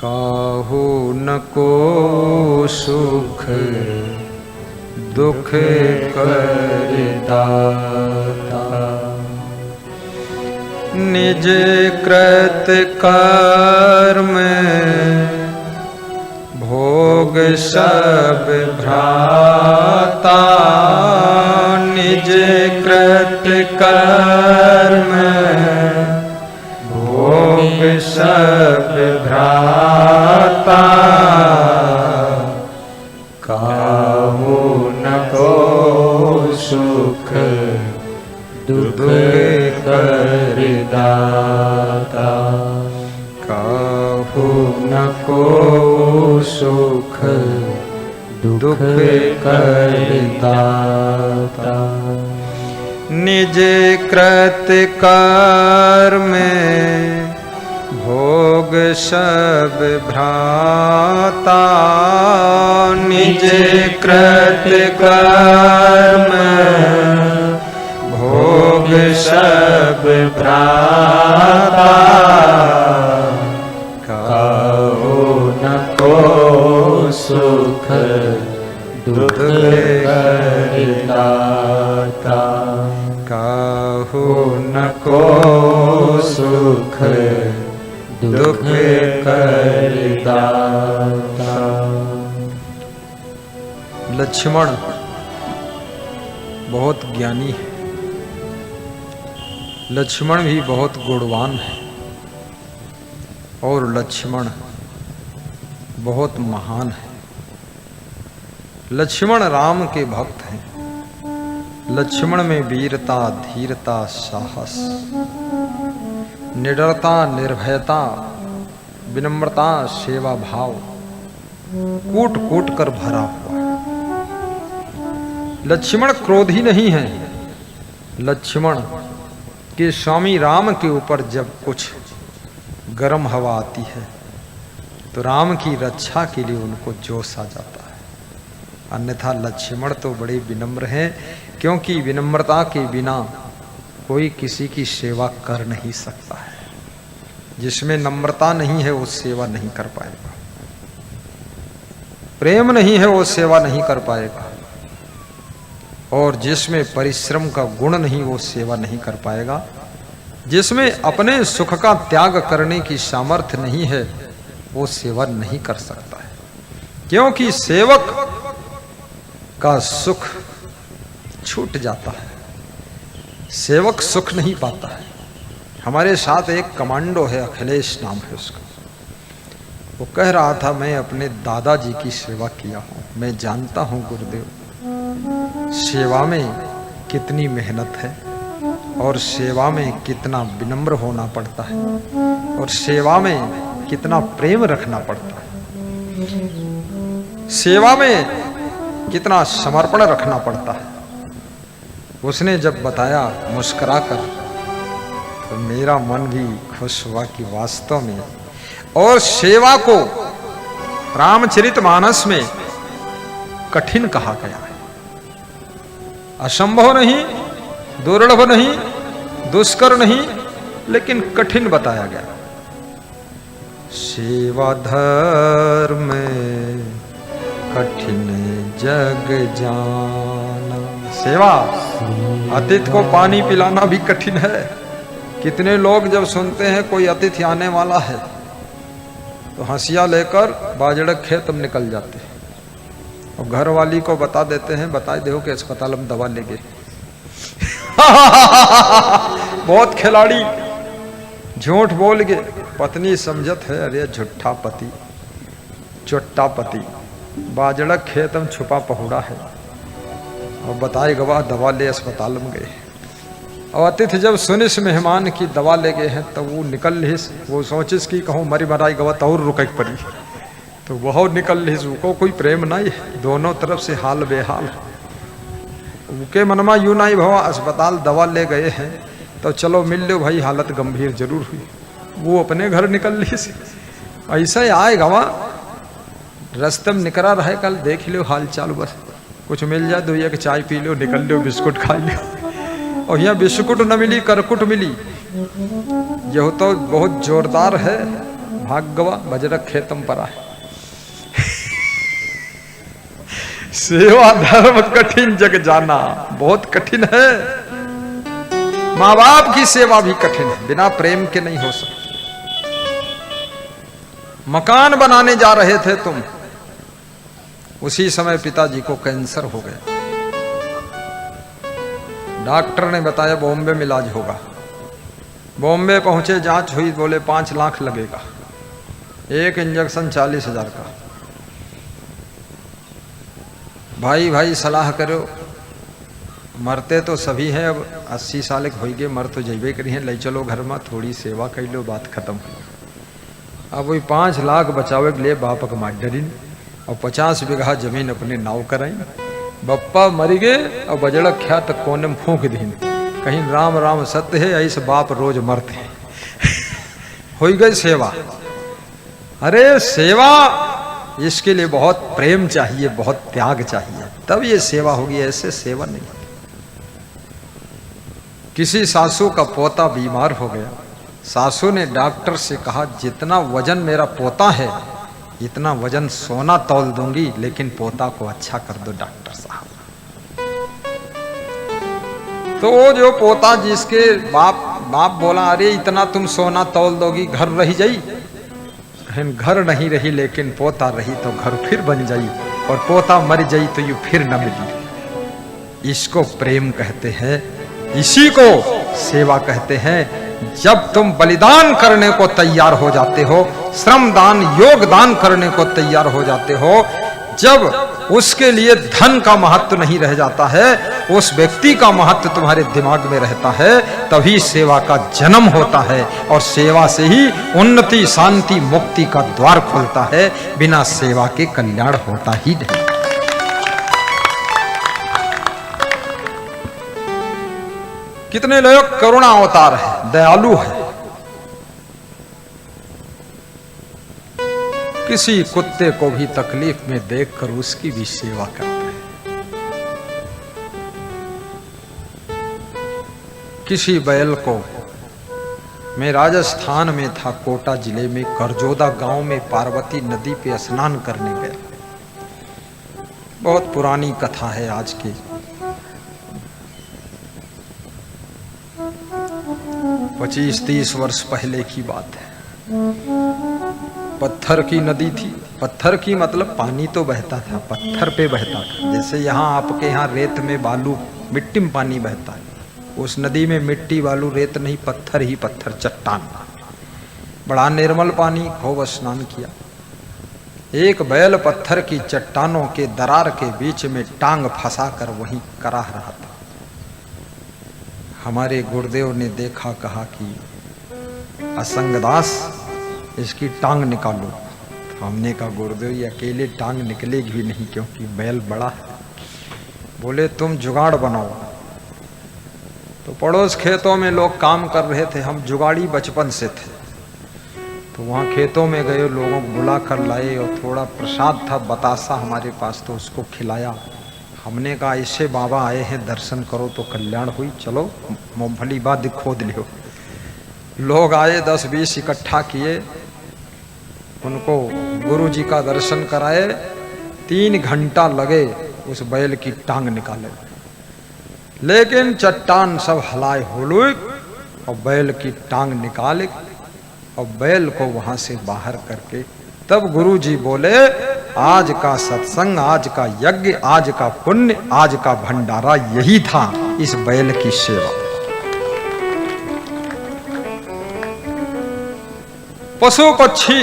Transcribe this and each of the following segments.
काहू न को सुख दुख कर दाता, निज कृत कर्म भोग सब भ्राता, निज कृत कर्म भोग सब भ्राता, काहू न को सुख दुख कर दाता, काहू न को सुख दुख कर दाता, निज कृत कर्म भोग सब भ्राता, निज कृत कर्म भोग सब भ्राता, काहू न को सुख दुख कर दाता, काहू न को सुख दुख कर दाता। लक्ष्मण बहुत ज्ञानी है, लक्ष्मण भी बहुत गुणवान है और लक्ष्मण बहुत महान है। लक्ष्मण राम के भक्त हैं। लक्ष्मण में वीरता, धीरता, साहस, निडरता, निर्भयता, विनम्रता, सेवा भाव कूट कूट कर भरा हुआ है। लक्ष्मण क्रोधी नहीं है। लक्ष्मण के स्वामी राम के ऊपर जब कुछ गर्म हवा आती है तो राम की रक्षा के लिए उनको जोश आ जाता है। अन्यथा लक्ष्मण तो बड़े विनम्र हैं, क्योंकि विनम्रता के बिना कोई किसी की सेवा कर नहीं सकता है। जिसमें नम्रता नहीं है वो सेवा नहीं कर पाएगा, प्रेम नहीं है वो सेवा नहीं कर पाएगा, और जिसमें परिश्रम का गुण नहीं वो सेवा नहीं कर पाएगा। जिसमें अपने सुख का त्याग करने की सामर्थ्य नहीं है वो सेवा नहीं कर सकता है, क्योंकि सेवक का सुख छूट जाता है, सेवक सुख नहीं पाता है। हमारे साथ एक कमांडो है, अखिलेश नाम है उसका। वो कह रहा था मैं अपने दादाजी की सेवा किया हूँ, मैं जानता हूँ गुरुदेव सेवा में कितनी मेहनत है और सेवा में कितना विनम्र होना पड़ता है और सेवा में कितना प्रेम रखना पड़ता है, सेवा में कितना समर्पण रखना पड़ता है। उसने जब बताया मुस्कुराकर तो मेरा मन भी खुश हुआ कि वास्तव में और सेवा को रामचरितमानस में कठिन कहा गया है। असंभव नहीं, दुर्लभ नहीं, दुष्कर नहीं, लेकिन कठिन बताया गया। सेवा धर्म कठिन जग जाना। सेवा, अतिथि को पानी पिलाना भी कठिन है। कितने लोग जब सुनते हैं कोई अतिथि आने वाला है तो हंसिया लेकर बाजड़ा खेत में निकल जाते हैं और घर वाली को बता देते हैं, बताए दो कि अस्पताल में दवा ले गए। बहुत खिलाड़ी झूठ बोल गए, पत्नी समझत है अरे झूठा पति, चोट्टा पति, बाजड़ा खेत में छुपा पहुड़ा है और बताए गवा दवा ले अस्पताल में गए। और अतिथि जब सुनिस मेहमान की दवा ले गए हैं तब वो निकल लिस, वो सोचिस कि कहूँ मरी मराई गवा तो और रुक पड़ी, तो वह निकल लिस। उनको कोई प्रेम नहीं है, दोनों तरफ से हाल बेहाल है। उनके मनमा यूं नहीं भवा अस्पताल दवा ले गए हैं तो चलो मिल लो भाई, हालत गंभीर जरूर हुई। वो अपने घर निकल लिस। ऐसा ही आए गवा रास्ते में निकला रहे, कल देख लो हाल चाल, बस कुछ मिल जाए तो एक चाय पी लो, निकल लो, बिस्कुट खा लो। और यहाँ बिस्कुट न मिली, करकुट मिली। यह तो बहुत जोरदार है, भाग्यवा बजरक खेतम परा है। सेवा धर्म कठिन जग जाना, बहुत कठिन है। माँ बाप की सेवा भी कठिन है, बिना प्रेम के नहीं हो सकती। मकान बनाने जा रहे थे तुम, उसी समय पिताजी को कैंसर हो गया। डॉक्टर ने बताया बॉम्बे में इलाज होगा। बॉम्बे पहुंचे, जांच हुई, बोले 5 लाख लगेगा, एक इंजेक्शन 40,000 का। भाई सलाह करो, मरते तो सभी हैं, अब 80 साल के हो गए, मर तो जैबे करी हैं, ले चलो घर में, थोड़ी सेवा कर लो, बात खत्म। अब वही 5 लाख बचावे के लिए बाप का माडरिन और 50 बीघा जमीन अपने नाव कराई। बप्पा मर गए और बजड़ा ख्या तक कोने में फूंक दीन, कहीं राम राम सत्य है, ऐसे बाप रोज मरते हैं। हो गई सेवा। अरे सेवा, इसके लिए बहुत प्रेम चाहिए, बहुत त्याग चाहिए, तब ये सेवा होगी, ऐसे सेवा नहीं। किसी सासू का पोता बीमार हो गया, सासू ने डॉक्टर से कहा जितना वजन मेरा पोता है इतना वजन सोना तौल दूंगी, लेकिन पोता को अच्छा कर दो डॉक्टर साहब। तो वो जो पोता जिसके बाप बोला अरे इतना तुम सोना तौल दोगी, घर रही जाई, घर नहीं रही, लेकिन पोता रही तो घर फिर बन जाई, और पोता मर जाई तो यू फिर न मिली। इसको प्रेम कहते हैं, इसी को सेवा कहते हैं। जब तुम बलिदान करने को तैयार हो जाते हो, श्रम दान योगदान करने को तैयार हो जाते हो, जब उसके लिए धन का महत्व नहीं रह जाता है, उस व्यक्ति का महत्व तुम्हारे दिमाग में रहता है, तभी सेवा का जन्म होता है, और सेवा से ही उन्नति शांति मुक्ति का द्वार खुलता है। बिना सेवा के कल्याण होता ही नहीं। कितने लोग करुणा अवतार है, दयालु है। किसी कुत्ते को भी तकलीफ में देखकर उसकी भी सेवा करते हैं। किसी बैल को, मैं राजस्थान में था, कोटा जिले में करजोदा गांव में पार्वती नदी पे स्नान करने गया। बहुत पुरानी कथा है, आज की 25-30 वर्ष पहले की बात है। पत्थर की नदी थी, पत्थर की मतलब पानी तो बहता था, पत्थर पे बहता था। जैसे यहाँ आपके यहाँ रेत में बालू मिट्टी में पानी बहता है, उस नदी में मिट्टी बालू रेत नहीं, पत्थर ही पत्थर, चट्टान। बड़ा निर्मल पानी, खूब स्नान किया। एक बैल पत्थर की चट्टानों के दरार के बीच में टांग फंसा कर वहीं कराह रहा था। हमारे गुरुदेव ने देखा, कहा कि असंगदास इसकी टांग निकालो। तो हमने कहा गुरुदेव ये अकेले टांग निकलेगी भी नहीं, क्योंकि बैल बड़ा है। बोले तुम जुगाड़ बनाओ। तो पड़ोस खेतों में लोग काम कर रहे थे, हम जुगाड़ी बचपन से थे, तो वहाँ खेतों में गए, लोगों को बुला कर लाए, और थोड़ा प्रसाद था बतासा हमारे पास, तो उसको खिलाया। हमने कहा ऐसे बाबा आए हैं, दर्शन करो तो कल्याण हुई, चलो मूंगफली बाद खोद लियो। लोग आए 10-20 इकट्ठा किए, उनको गुरु जी का दर्शन कराए। 3 घंटा लगे उस बैल की टांग निकाले, लेकिन चट्टान सब हलाए हुलुए और बैल की टांग निकाले, और बैल को वहां से बाहर करके तब गुरु जी बोले आज का सत्संग, आज का यज्ञ, आज का पुण्य, आज का भंडारा यही था, इस बैल की सेवा। पशु पक्षी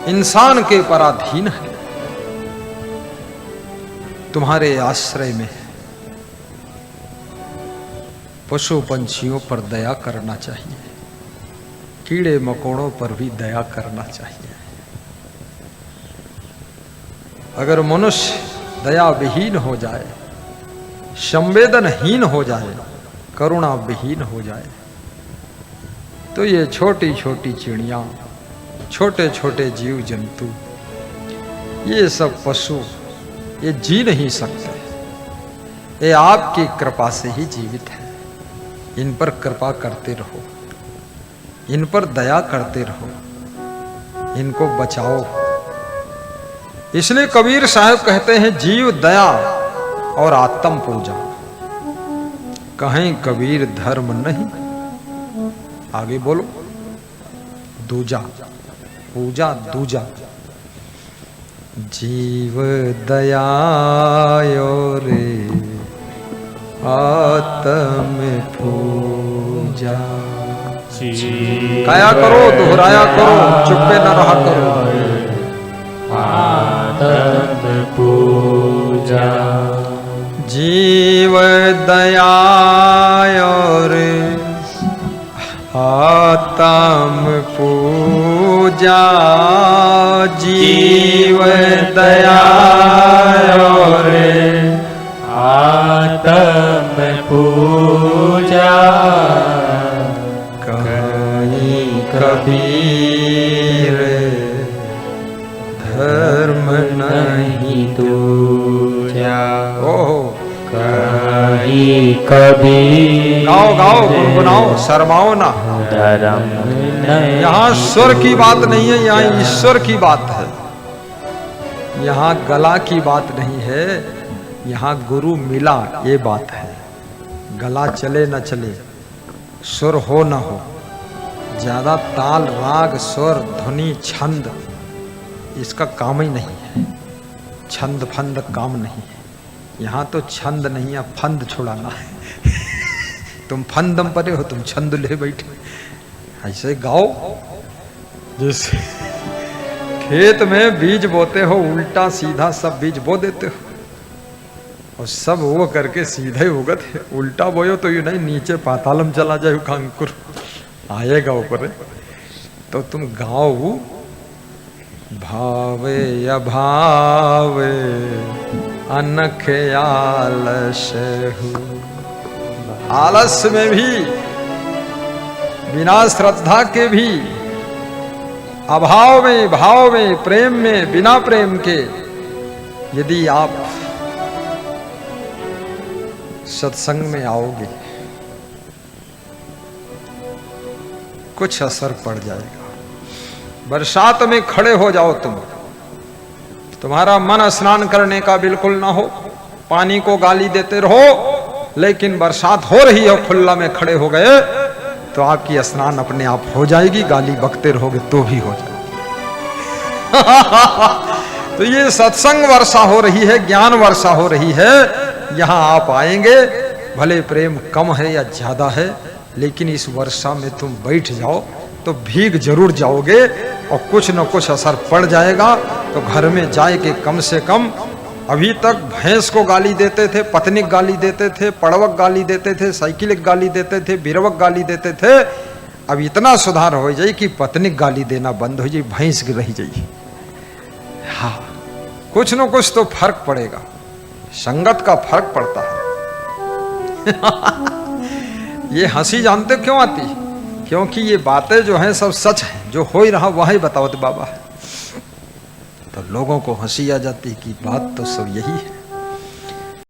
इंसान के पराधीन है, तुम्हारे आश्रय में है। पशु पंछियों पर दया करना चाहिए, कीड़े मकोड़ों पर भी दया करना चाहिए। अगर मनुष्य दया विहीन हो जाए, संवेदनहीन हो जाए, करुणा विहीन हो जाए, तो ये छोटी छोटी चिड़ियां, छोटे छोटे जीव जंतु, ये सब पशु, ये जी नहीं सकते। ये आपकी कृपा से ही जीवित है। इन पर कृपा करते रहो, इन पर दया करते रहो, इनको बचाओ। इसलिए कबीर साहब कहते हैं जीव दया और आत्म पूजा, कहें कबीर धर्म नहीं। आगे बोलो, दूजा पूजा दूजा। जीव दया और आत्म पूजा। गाया करो, दोहराया करो, चुप्पे न रहा करो। आत्म पूजा। जीव दया और आत्म पूजा। जीव दया और आत्म पूजा। कहीं कबीर धर्म नहीं दूजा। ओहो, कहीं कबीर। गाओ गाओ, गुनगुनाओ, शर्माओ ना। धर्म नहीं। यहाँ स्वर की बात नहीं है, यहाँ ईश्वर की बात है। यहाँ गला की बात नहीं है, यहाँ गुरु मिला ये बात है। गला चले न चले, सुर हो न हो, ज्यादा ताल राग स्वर ध्वनि छंद इसका काम ही नहीं है। छंद फंद काम नहीं है यहाँ। तो छंद नहीं है, फंद छुड़ाना है। तुम फंदम परे हो, तुम छंद ले बैठे। ऐसे गाओ जैसे खेत में बीज बोते हो, उल्टा सीधा सब बीज बो देते हो, और सब वो करके सीधे उगत है। उल्टा बोयो तो यू नहीं, नीचे पातालम चला जाए का अंकुर आएगा ऊपर। तो तुम गाओ भावे अभावे अनख आलस हो। आलस में भी, बिना श्रद्धा के भी, अभाव में, भाव में, प्रेम में, बिना प्रेम के यदि आप सत्संग में आओगे कुछ असर पड़ जाएगा। बरसात में खड़े हो जाओ तुम, तुम्हारा मन स्नान करने का बिल्कुल ना हो, पानी को गाली देते रहो, लेकिन बरसात हो रही है, खुला में खड़े हो गए तो आपकी स्नान अपने आप हो जाएगी। गाली बकते रहोगे तो भी हो जाएगी। तो ये सत्संग वर्षा हो रही है, ज्ञान वर्षा हो रही है। यहाँ आप आएंगे, भले प्रेम कम है या ज्यादा है, लेकिन इस वर्षा में तुम बैठ जाओ तो भीग जरूर जाओगे और कुछ न कुछ असर पड़ जाएगा। तो घर में जाए के कम से कम, अभी तक भैंस को गाली देते थे, पत्नी गाली देते थे, पड़वक गाली देते थे, साइकिल गाली देते थे, बिरवक गाली देते थे, अब इतना सुधार हो जाए कि पत्नी गाली देना बंद हो जाए, भैंस रही जाए। हाँ, कुछ न कुछ तो फर्क पड़ेगा, संगत का फर्क पड़ता है। ये हंसी जानते क्यों आती? क्योंकि ये बातें जो हैं सब सच है, जो हो ही रहा वही बताओ तो बाबा। तो लोगों को हंसी आ जाती कि बात तो सब यही है।